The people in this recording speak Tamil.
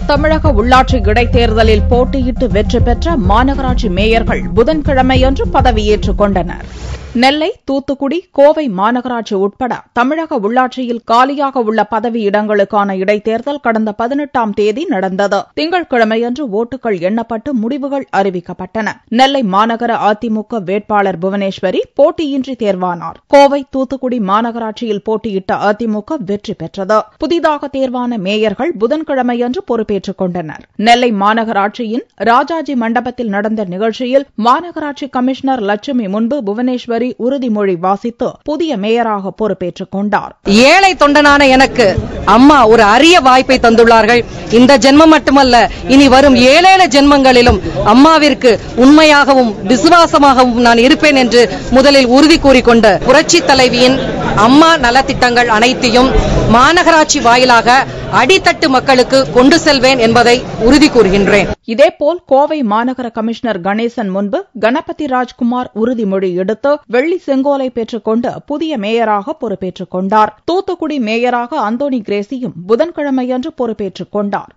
தமிழக உள்ளாட்சி இடைத்தேர்தலில் போட்டியிட்டு வெற்றி பெற்ற மாநகராட்சி மேயர்கள் புதன்கிழமையன்று பதவியேற்றுக் கொண்டனர். நெல்லை, தூத்துக்குடி, கோவை மாநகராட்சி உட்பட தமிழக உள்ளாட்சியில் காலியாக உள்ள பதவியிடங்களுக்கான இடைத்தேர்தல் கடந்த 18ஆம் தேதி நடந்தது. திங்கட்கிழமையன்று ஓட்டுகள் எண்ணப்பட்டு முடிவுகள் அறிவிக்கப்பட்டன. நெல்லை மாநகர அதிமுக வேட்பாளர் புவனேஸ்வரி போட்டியின்றி தேர்வானார். கோவை, தூத்துக்குடி மாநகராட்சியில் போட்டியிட்ட அதிமுக வெற்றி பெற்றது. புதிதாக தேர்வான மேயர்கள் புதன்கிழமையன்று பொறுப்பேற்றுக் கொண்டனர். நெல்லை மாநகராட்சியின் ராஜாஜி மண்டபத்தில் நடந்த நிகழ்ச்சியில் மாநகராட்சி கமிஷனர் லட்சுமி முன்பு புவனேஸ்வரி உறுதிமொழி வாசித்து புதிய மேயராக பொறுப்பேற்றுக் கொண்டார். ஏழை தொண்டனான எனக்கு அம்மா ஒரு அரிய வாய்ப்பை தந்துள்ளார்கள். இந்த ஜென்மம் மட்டுமல்ல, இனி வரும் 7 ஜென்மங்களிலும் அம்மாவிற்கு உண்மையாகவும் விசுவாசமாகவும் நான் இருப்பேன் என்று முதலில் உறுதி கூறிக்கொண்ட புரட்சி தலைவியின் அம்மா நலத்திட்டங்கள் அனைத்தையும் மாநகராட்சி வாயிலாக அடித்தட்டு மக்களுக்கு கொண்டு செல்வேன் என்பதை உறுதி கூறுகின்றேன். இதேபோல் கோவை மாநகர கமிஷனர் கணேசன் முன்பு கணபதி ராஜ்குமார் உறுதிமொழி எடுத்து வெள்ளி செங்கோலை பெற்றுக் கொண்டு புதிய மேயராக பொறுப்பேற்றுக் கொண்டார். தூத்துக்குடி மேயராக அந்தோணி கிரேசியும் புதன்கிழமையன்று பொறுப்பேற்றுக் கொண்டார்.